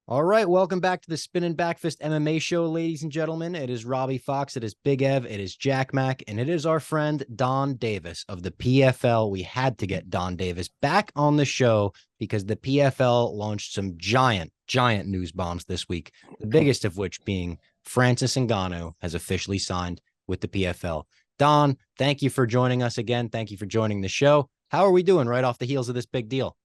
All right, welcome back to the Spinning Backfist MMA show, ladies and gentlemen. It is Robbie Fox, it is Big Ev, it is Jack Mack, and it is our friend Donn Davis of the PFL. We had to get Donn Davis back on the show because the PFL launched some giant news bombs this week, the biggest of which being Francis Ngannou has officially signed with the PFL. Donn, thank you for joining us again. Thank you for joining the show. How are we doing right off the heels of this big deal?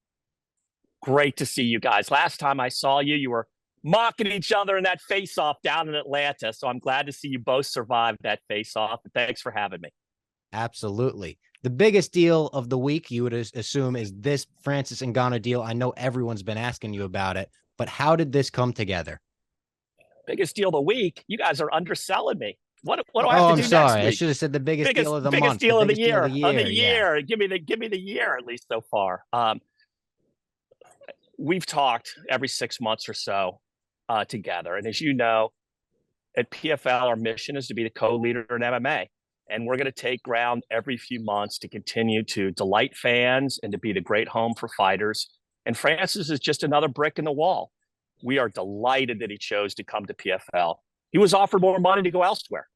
Great to see you guys. Last time I saw you, you were mocking each other in that face-off down in Atlanta. So I'm glad to see you both survived that face-off. Thanks for having me. Absolutely. The biggest deal of the week, you would assume, is this Francis Ngannou deal. I know everyone's been asking you about it, but how did this come together? Biggest deal of the week? You guys are underselling me. What do I have Oh, to I'm do next sorry. I week? should have said the biggest deal of the Biggest month. deal The of the biggest deal year. of the year. Yeah. Give me the year at least so far. We've talked every 6 months or so together, and as you know, at PFL, our mission is to be the co-leader in MMA. And we're going to take ground every few months to continue to delight fans and to be the great home for fighters. And Francis is just another brick in the wall. We are delighted that he chose to come to PFL. He was offered more money to go elsewhere.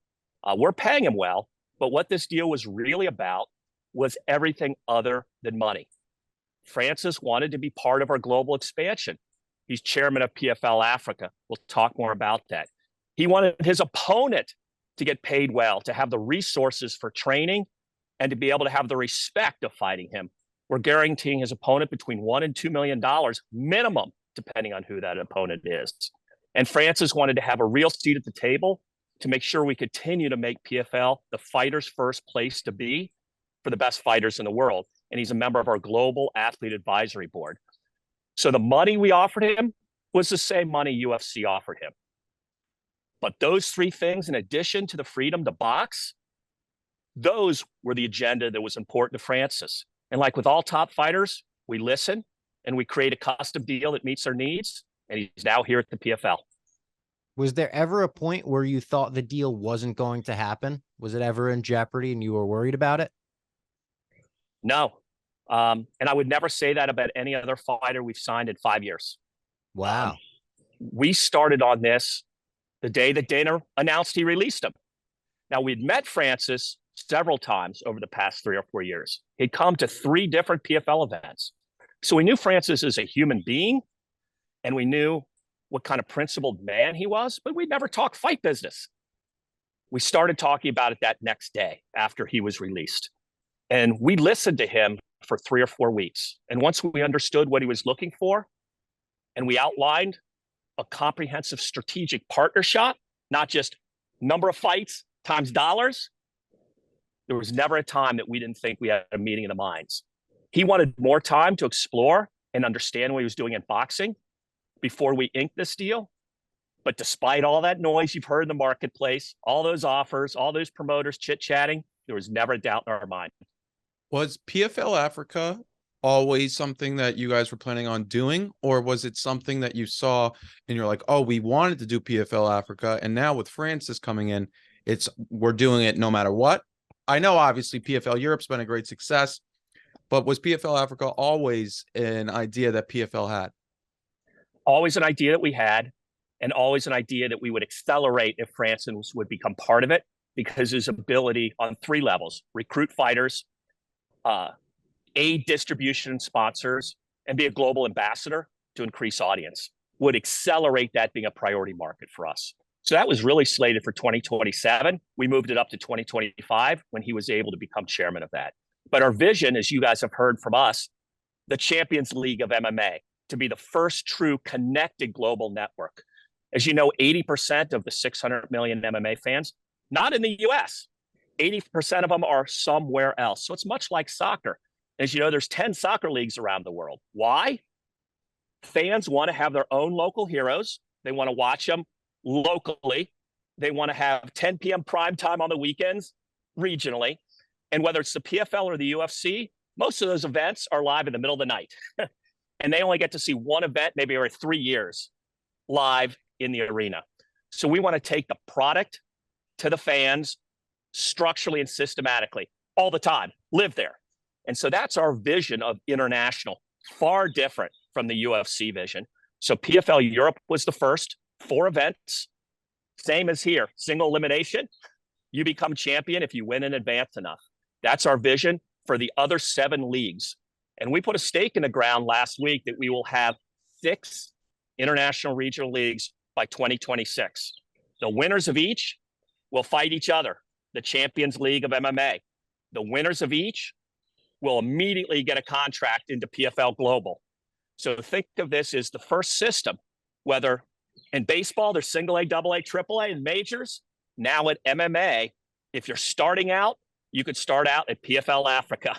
We're paying him well, but what this deal was really about was everything other than money. Francis wanted to be part of our global expansion. He's chairman of PFL Africa. We'll talk more about that. He wanted his opponent to get paid well, to have the resources for training, and to be able to have the respect of fighting him. We're guaranteeing his opponent between $1 and $2 million minimum, depending on who that opponent is. And Francis wanted to have a real seat at the table to make sure we continue to make PFL the fighters' first place to be for the best fighters in the world. And he's a member of our Global Athlete Advisory Board. So the money we offered him was the same money UFC offered him. But those three things, in addition to the freedom to box, those were the agenda that was important to Francis. And like with all top fighters, we listen and we create a custom deal that meets their needs. And he's now here at the PFL. Was there ever a point where you thought the deal wasn't going to happen? Was it ever in jeopardy and you were worried about it? No. And I would never say that about any other fighter we've signed in 5 years. Wow. We started on this the day that Dana announced he released him. Now, we'd met Francis several times over the past 3 or 4 years. He'd come to 3 different PFL events. So we knew Francis as a human being, and we knew what kind of principled man he was, but we'd never talked fight business. We started talking about it that next day after he was released. And we listened to him for 3 or 4 weeks. And once we understood what he was looking for, and we outlined a comprehensive strategic partnership, not just number of fights times dollars, there was never a time that we didn't think we had a meeting of the minds. He wanted more time to explore and understand what he was doing in boxing before we inked this deal. But despite all that noise you've heard in the marketplace, all those offers, all those promoters chit-chatting, there was never a doubt in our mind. Was PFL Africa always something that you guys were planning on doing, or was it something that you saw and you're like, oh, we wanted to do PFL Africa, and now with Francis coming in, we're doing it no matter what? I know obviously PFL Europe's been a great success, but was PFL Africa always an idea that PFL had? Always an idea that we had, and always an idea that we would accelerate if Francis would become part of it, because his ability on 3 levels: recruit fighters, aid distribution and sponsors, and be a global ambassador to increase audience, would accelerate that being a priority market for us. So that was really slated for 2027. We moved it up to 2025 when he was able to become chairman of that. But our vision, as you guys have heard from us, the Champions League of MMA, to be the first true connected global network. As you know, 80% of the 600 million MMA fans, not in the US, 80% of them are somewhere else. So it's much like soccer. As you know, there's 10 soccer leagues around the world. Why? Fans want to have their own local heroes. They want to watch them locally. They want to have 10 p.m. prime time on the weekends regionally. And whether it's the PFL or the UFC, most of those events are live in the middle of the night. And they only get to see one event maybe every 3 years live in the arena. So we want to take the product to the fans structurally and systematically all the time, live there. And so that's our vision of international, far different from the UFC vision. So PFL Europe was the first, 4 events, same as here, single elimination. You become champion if you win in advance enough. That's our vision for the other 7 leagues. And we put a stake in the ground last week that we will have 6 international regional leagues by 2026. The winners of each will fight each other, the Champions League of MMA. The winners of each will immediately get a contract into PFL Global. So think of this as the first system, whether in baseball, there's single A, double A, triple A, and majors. Now at MMA, if you're starting out, you could start out at PFL Africa,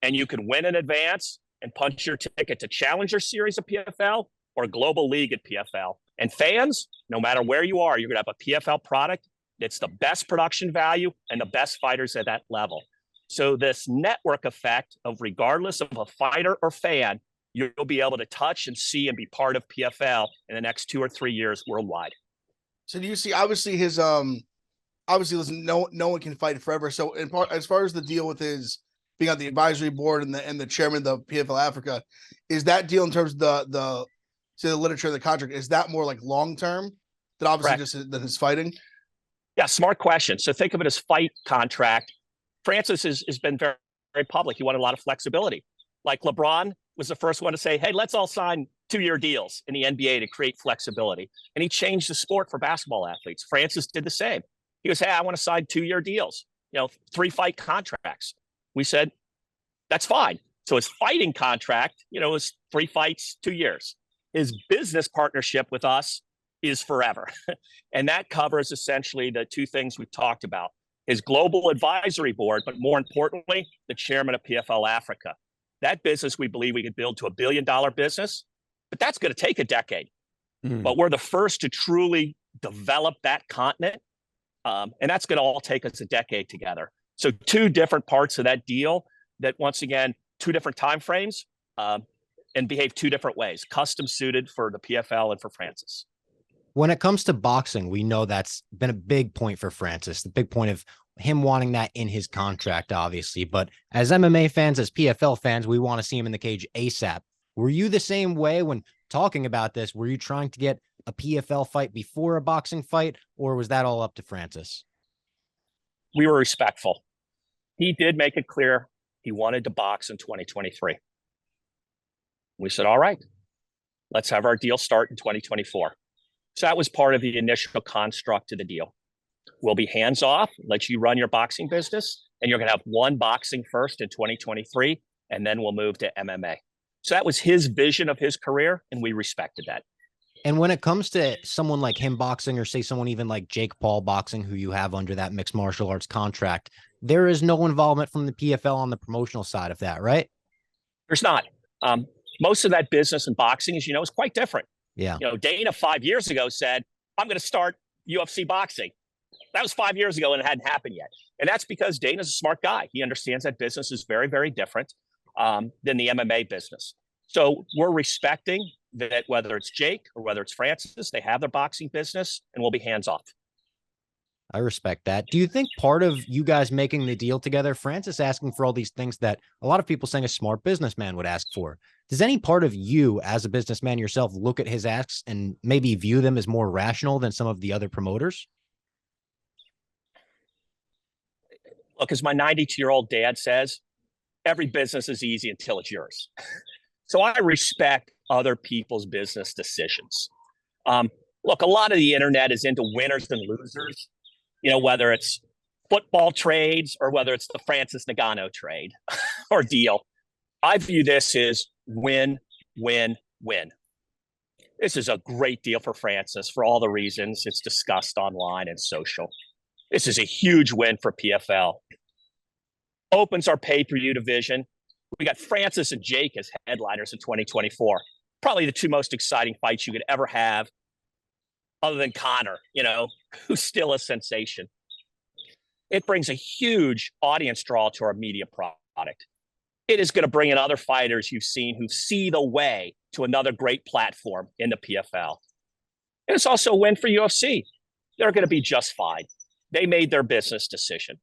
and you could win in advance and punch your ticket to Challenger Series of PFL or Global League at PFL. And fans, no matter where you are, you're going to have a PFL product that's the best production value and the best fighters at that level. So this network effect of, regardless of a fighter or fan, you'll be able to touch and see and be part of PFL in the next 2 or 3 years worldwide. So do you see, obviously his, obviously listen, no one can fight forever. So in part, as far as the deal with his being on the advisory board and the chairman of the PFL Africa, is that deal in terms of the literature of the contract, is that more like long-term than obviously Correct. just than his fighting? Yeah, smart question. So think of it as fight contract. Francis has been very, very public. He wanted a lot of flexibility. Like LeBron was the first one to say, hey, let's all sign 2-year deals in the NBA to create flexibility. And he changed the sport for basketball athletes. Francis did the same. He goes, hey, I want to sign 2-year deals, 3 fight contracts. We said, that's fine. So his fighting contract, is 3 fights, 2 years. His business partnership with us is forever. And that covers essentially the 2 things we've talked about. His global advisory board, but more importantly, the chairman of PFL Africa. That business, we believe we could build to $1 billion business, but that's going to take a decade. But we're the first to truly develop that continent. And that's going to all take us a decade together. So 2 different parts of that deal that, once again, 2 different timeframes, and behave 2 different ways, custom suited for the PFL and for Francis. When it comes to boxing, we know that's been a big point for Francis, the big point of him wanting that in his contract, obviously. But as MMA fans, as PFL fans, we want to see him in the cage ASAP. Were you the same way when talking about this? Were you trying to get a PFL fight before a boxing fight, or was that all up to Francis? We were respectful. He did make it clear he wanted to box in 2023. We said, all right, let's have our deal start in 2024. So that was part of the initial construct of the deal. We'll be hands off, let you run your boxing business, and you're going to have 1 boxing first in 2023, and then we'll move to MMA. So that was his vision of his career, and we respected that. And when it comes to someone like him boxing, or say someone even like Jake Paul boxing, who you have under that mixed martial arts contract, there is no involvement from the PFL on the promotional side of that, right? There's not. Most of that business in boxing, as you know, is quite different. Yeah. Dana 5 years ago said, I'm going to start UFC boxing. That was 5 years ago and it hadn't happened yet. And that's because Dana's a smart guy. He understands that business is very, very different than the MMA business. So we're respecting that, whether it's Jake or whether it's Francis, they have their boxing business, and we'll be hands off. I respect that. Do you think part of you guys making the deal together, Francis asking for all these things that a lot of people saying a smart businessman would ask for, does any part of you as a businessman yourself look at his asks and maybe view them as more rational than some of the other promoters? Look, as my 92-year-old dad says, every business is easy until it's yours. So I respect other people's business decisions. Look, a lot of the internet is into winners and losers, whether it's football trades or whether it's the Francis Ngannou trade or deal. I view this as win, win, win. This is a great deal for Francis for all the reasons it's discussed online and social. This is a huge win for PFL. Opens our pay-per-view division. We got Francis and Jake as headliners in 2024. Probably the 2 most exciting fights you could ever have, other than Connor, who's still a sensation. It brings a huge audience draw to our media product. It is going to bring in other fighters you've seen who see the way to another great platform in the PFL. And it's also a win for UFC. They're going to be just fine. They made their business decision,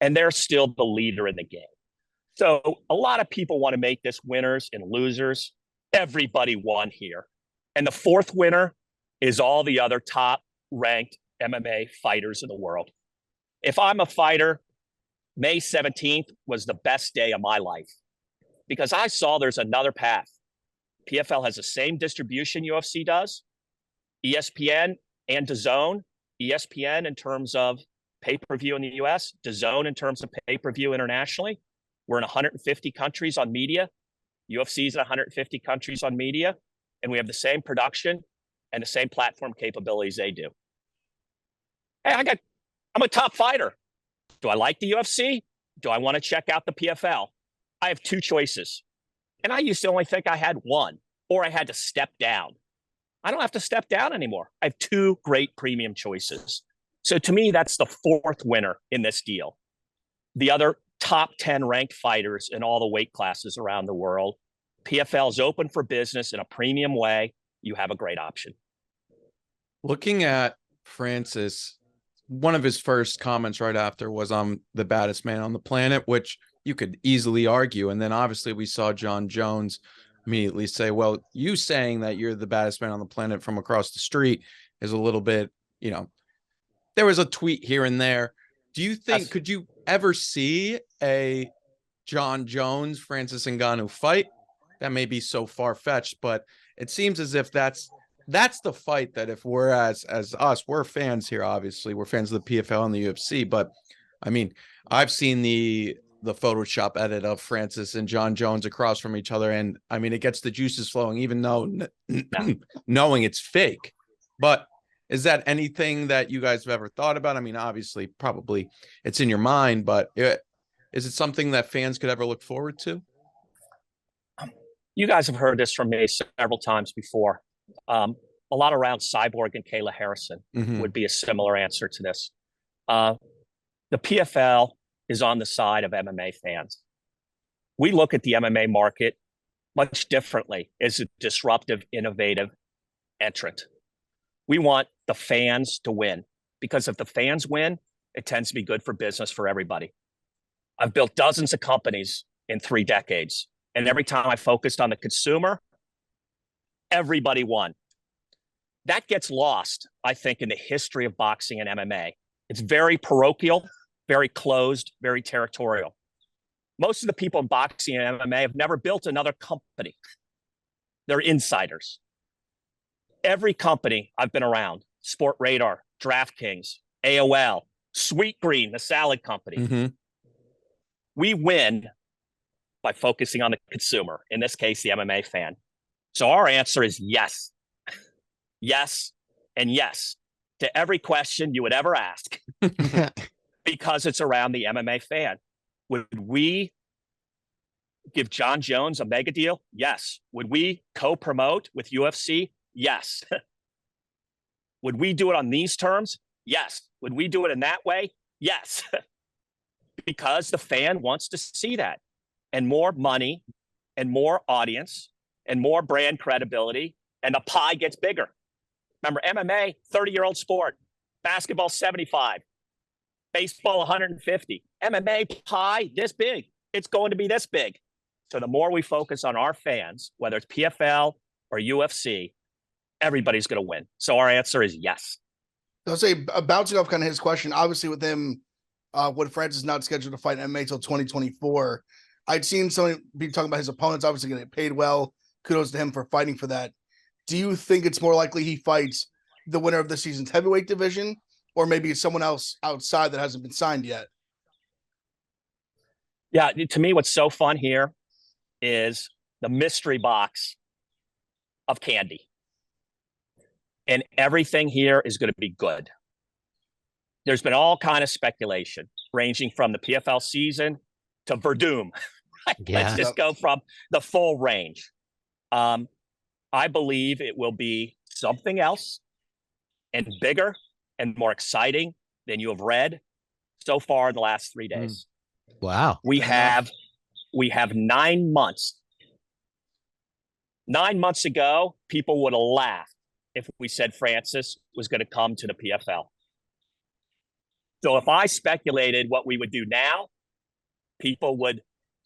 and they're still the leader in the game. So a lot of people want to make this winners and losers. Everybody won here. And the fourth winner is all the other top ranked MMA fighters in the world. If I'm a fighter, May 17th was the best day of my life because I saw there's another path. PFL has the same distribution UFC does, ESPN and DAZN. ESPN in terms of pay-per-view in the US, DAZN in terms of pay-per-view internationally. We're in 150 countries on media. UFC's in 150 countries on media, and we have the same production and the same platform capabilities they do. Hey, I'm a top fighter. Do I like the UFC? Do I want to check out the PFL? I have two choices. And I used to only think I had one, or I had to step down. I don't have to step down anymore. I have two great premium choices. So to me, that's the fourth winner in this deal. The other top 10 ranked fighters in all the weight classes around the world. PFL is open for business in a premium way. You have a great option. Looking at Francis, one of his first comments right after was, "I'm the baddest man on the planet," which you could easily argue. And then obviously we saw John Jones immediately say, "Well, you saying that you're the baddest man on the planet from across the street is a little bit, there was a tweet here and there." Do you think, could you ever see a John Jones, Francis Ngannou fight? That may be so far-fetched, but it seems as if that's the fight that, if we're as us, we're fans here, obviously. We're fans of the PFL and the UFC, but I mean, I've seen the Photoshop edit of Francis and John Jones across from each other, and I mean, it gets the juices flowing, even though knowing it's fake. But is that anything that you guys have ever thought about? I mean, obviously, probably it's in your mind, but is it something that fans could ever look forward to? You guys have heard this from me several times before. A lot around Cyborg and Kayla Harrison would be a similar answer to this. The PFL is on the side of MMA fans. We look at the MMA market much differently as a disruptive, innovative entrant. We want the fans to win, because if the fans win, it tends to be good for business for everybody. I've built dozens of companies in 3 decades, and every time I focused on the consumer, everybody won. That gets lost, I think, in the history of boxing and MMA. It's very parochial, very closed, very territorial. Most of the people in boxing and MMA have never built another company. They're insiders. Every company I've been around, Sport Radar, DraftKings, AOL, Sweet Green, the salad company, we win by focusing on the consumer, in this case, the MMA fan. So our answer is yes. Yes, and yes to every question you would ever ask, because it's around the MMA fan. Would we give John Jones a mega deal? Yes. Would we co-promote with UFC? Yes. Would we do it on these terms? Yes. Would we do it in that way? Yes. Because the fan wants to see that. And more money and more audience and more brand credibility, and the pie gets bigger. Remember, MMA, 30-year-old sport. Basketball, 75. Baseball, 150. MMA pie, this big. It's going to be this big. So the more we focus on our fans, whether it's PFL or UFC, everybody's going to win. So our answer is yes. I'll say, bouncing off kind of his question, obviously with him, when Francis is not scheduled to fight MMA until 2024, I'd seen somebody be talking about his opponents obviously going to get paid well. Kudos to him for fighting for that. Do you think it's more likely he fights the winner of the season's heavyweight division, or maybe it's someone else outside that hasn't been signed yet? Yeah, to me, what's so fun here is the mystery box of candy. And everything here is going to be good. There's been all kind of speculation, ranging from the PFL season to Verdum. Yeah. Let's just go from the full range. I believe it will be something else and bigger and more exciting than you have read so far in the last 3 days. Wow. We have 9 months. 9 months ago, people would have laughed if we said Francis was going to come to the PFL. So if I speculated what we would do now, people would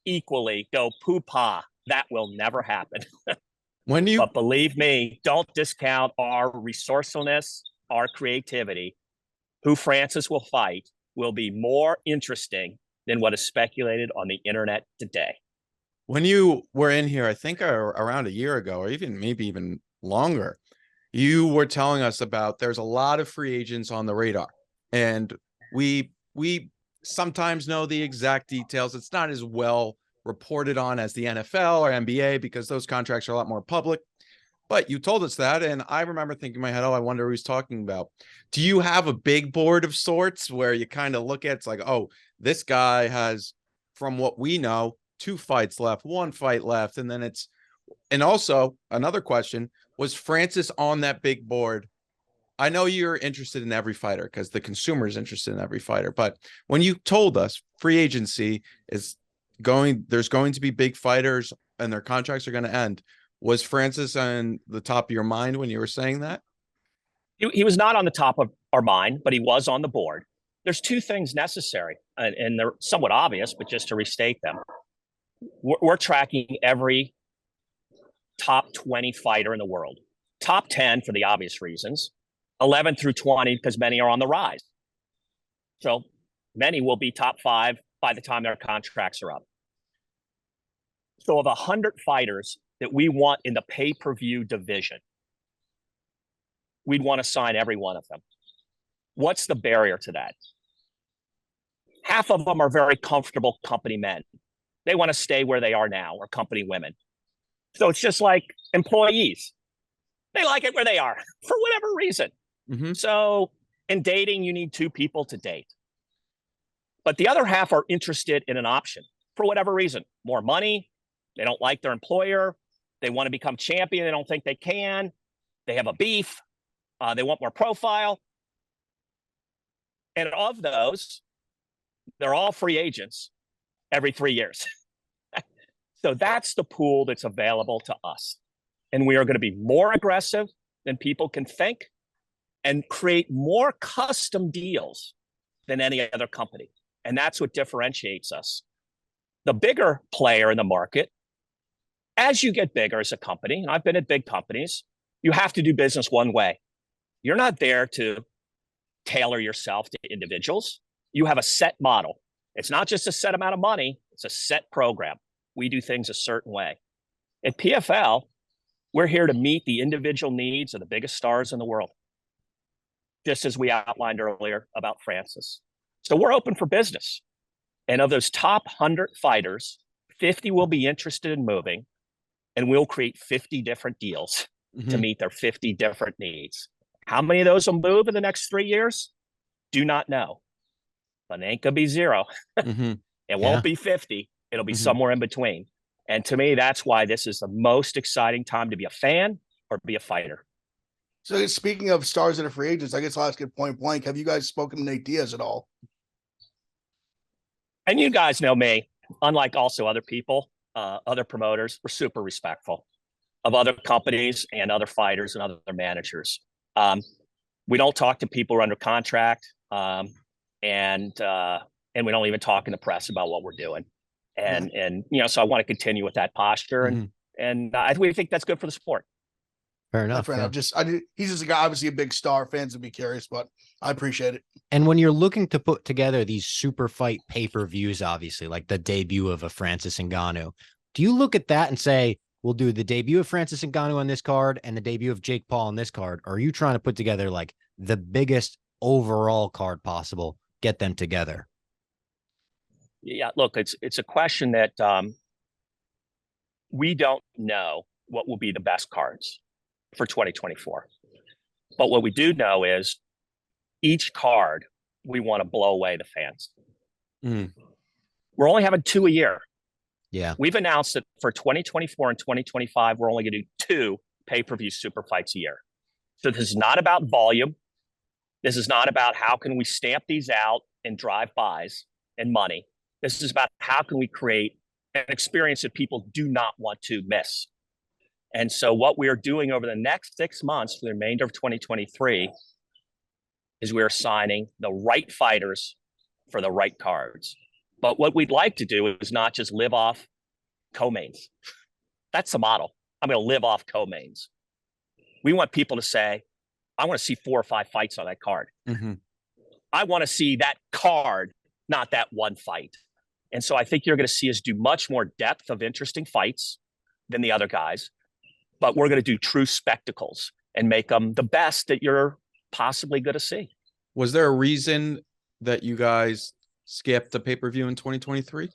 equally go poo-pah. That will never happen. But believe me, don't discount our resourcefulness, our creativity. Who Francis will fight will be more interesting than what is speculated on the internet today. When you were in here, I think around a year ago, or maybe even longer, you were telling us about there's a lot of free agents on the radar, and we sometimes know the exact details. It's not as well reported on as the NFL or NBA because those contracts are a lot more public. But you told us that, and I remember thinking in my head, oh, I wonder who he's talking about. Do you have a big board of sorts where you kind of look at, it's like, oh, this guy has, from what we know, 2 fights left, 1 fight left, and then it's, and also another question, was Francis on that big board? I know you're interested in every fighter because the consumer is interested in every fighter, but when you told us free agency is going, there's going to be big fighters and their contracts are going to end, was Francis on the top of your mind when you were saying that? He was not on the top of our mind, but he was on the board. There's 2 things necessary, and they're somewhat obvious, but just to restate them. We're tracking every top 20 fighter in the world. Top 10 for the obvious reasons. 11 through 20 because many are on the rise. So many will be top 5 by the time their contracts are up. So of 100 fighters that we want in the pay-per-view division, we'd want to sign every one of them. What's the barrier to that? Half of them are very comfortable company men. They want to stay where they are now, or company women. So it's just like employees. They like it where they are for whatever reason. Mm-hmm. So in dating, you need 2 people to date. But the other half are interested in an option for whatever reason. More money. They don't like their employer. They want to become champion. They don't think they can. They have a beef. They want more profile. And of those, they're all free agents every 3 years. So that's the pool that's available to us. And we are going to be more aggressive than people can think and create more custom deals than any other company. And that's what differentiates us. The bigger player in the market, as you get bigger as a company, and I've been at big companies, you have to do business one way. You're not there to tailor yourself to individuals. You have a set model. It's not just a set amount of money, it's a set program. We do things a certain way. At PFL, we're here to meet the individual needs of the biggest stars in the world, just as we outlined earlier about Francis. So we're open for business. And of those top 100 fighters, 50 will be interested in moving, and we'll create 50 different deals to meet their 50 different needs. How many of those will move in the next 3 years? Do not know. But it ain't gonna be 0. It won't be 50. It'll be somewhere in between. And to me, that's why this is the most exciting time to be a fan or be a fighter. So speaking of stars that are free agents, I guess I'll ask it point blank. Have you guys spoken to Nate Diaz at all? And you guys know me, unlike also other people, other promoters, we're super respectful of other companies and other fighters and other managers. We don't talk to people who are under contract, and we don't even talk in the press about what we're doing. And you know, so I want to continue with that posture, and we think that's good for the sport. Fair enough. Fair enough. He's just a guy, obviously a big star. Fans would be curious, but I appreciate it. And when you're looking to put together these super fight pay-per-views, obviously, like the debut of a Francis Ngannou, do you look at that and say, we'll do the debut of Francis Ngannou on this card and the debut of Jake Paul on this card? Or are you trying to put together like the biggest overall card possible, get them together? Yeah, look, it's a question that we don't know what will be the best cards for 2024. But what we do know is each card, we want to blow away the fans. We're only having 2 a year. Yeah. We've announced that for 2024 and 2025, we're only going to do 2 pay-per-view super fights a year. So this is not about volume. This is not about how can we stamp these out and drive buys and money. This is about how can we create an experience that people do not want to miss. And so what we are doing over the next 6 months for the remainder of 2023 is we're signing the right fighters for the right cards. But what we'd like to do is not just live off co-mains. That's the model. I'm going to live off co-mains. We want people to say, I want to see 4 or 5 fights on that card. Mm-hmm. I want to see that card, not that one fight. And so I think you're going to see us do much more depth of interesting fights than the other guys, but we're going to do true spectacles and make them the best that you're possibly going to see. Was there a reason that you guys skipped the pay-per-view in 2023?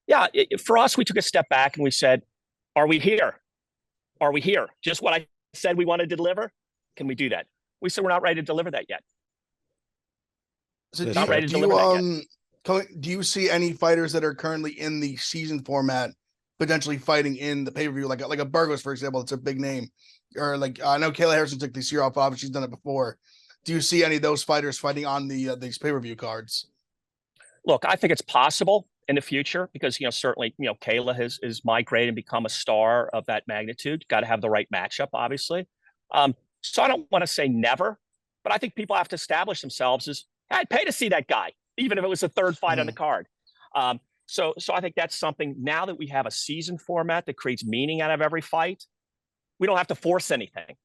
Yeah, for us, we took a step back and we said, are we here? Are we here? Just what I said we wanted to deliver? Can we do that? We said we're not ready to deliver that yet. So Not ready to deliver that yet. Do you see any fighters that are currently in the season format potentially fighting in the pay-per-view, like a Burgos, for example? It's a big name. Or like I know Kayla Harrison took this year off, obviously she's done it before. Do you see any of those fighters fighting on these pay-per-view cards? Look, I think it's possible in the future because, certainly, Kayla has migrated and become a star of that magnitude. Got to have the right matchup, obviously. So I don't want to say never, but I think people have to establish themselves as, hey, I'd pay to see that guy, even if it was the third fight on the card. So I think that's something now that we have a season format that creates meaning out of every fight. We don't have to force anything.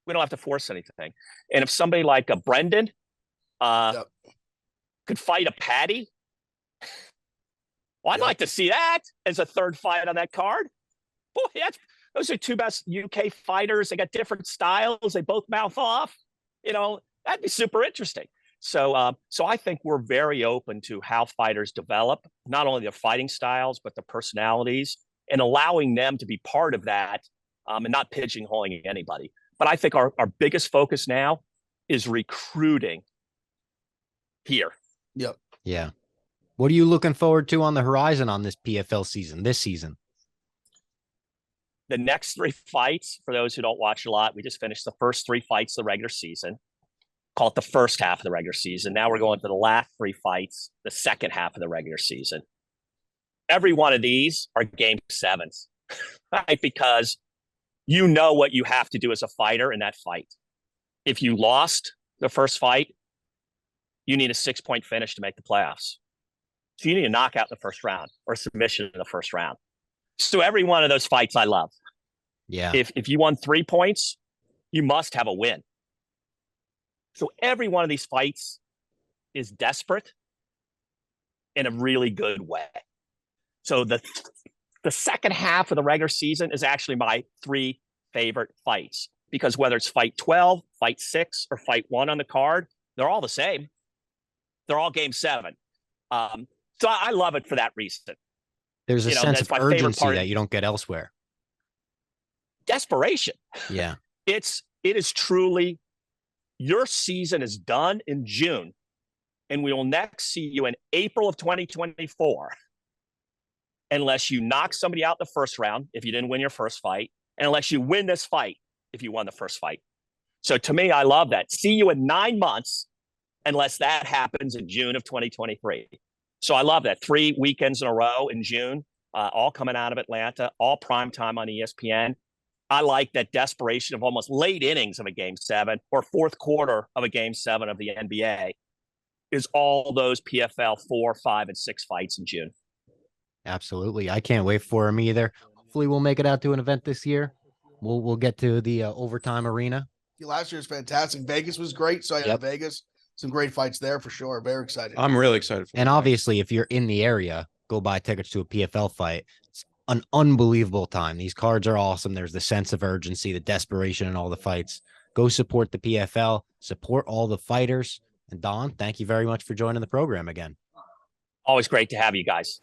And if somebody like a Brendan could fight a Patty, well, I'd like to see that as a third fight on that card. Boy, those are 2 best UK fighters. They got different styles. They both mouth off. That'd be super interesting. So I think we're very open to how fighters develop, not only their fighting styles, but the personalities, and allowing them to be part of that, and not pigeonholing anybody. But I think our biggest focus now is recruiting here. Yep. Yeah. What are you looking forward to on the horizon on this PFL season, this season? The next 3 fights, for those who don't watch a lot, we just finished the first 3 fights of the regular season. Call it the first half of the regular season. Now we're going to the last 3 fights, the second half of the regular season. Every one of these are game 7s, right? Because you know what you have to do as a fighter in that fight. If you lost the first fight, you need a 6-point finish to make the playoffs. So you need a knockout in the first round or submission in the first round. So every one of those fights I love. Yeah. If you won 3 points, you must have a win. So every one of these fights is desperate in a really good way. So the second half of the regular season is actually my 3 favorite fights, because whether it's fight 12, fight 6, or fight 1 on the card, they're all the same. They're all game 7. So I love it for that reason. There's a sense of urgency that you don't get elsewhere. Desperation. Yeah. It is truly, your season is done in June, and we will next see you in April of 2024, unless you knock somebody out the first round if you didn't win your first fight, and unless you win this fight if you won the first fight. So to me, I love that. See you in 9 months, unless that happens in June of 2023. So I love that. 3 weekends in a row in June, all coming out of Atlanta, all primetime on ESPN. I like that desperation of almost late innings of a game 7 or fourth quarter of a game 7 of the NBA is all those PFL 4, 5, and 6 fights in June. Absolutely. I can't wait for them either. Hopefully we'll make it out to an event this year. We'll get to the overtime arena. Last year was fantastic. Vegas was great. So yeah, Vegas, some great fights there for sure. Very excited. I'm really excited. And obviously, if you're in the area, go buy tickets to a PFL fight. It's an unbelievable time. These cards are awesome. There's the sense of urgency, the desperation in all the fights. Go support the PFL, support all the fighters. And Don, thank you very much for joining the program again. Always great to have you guys.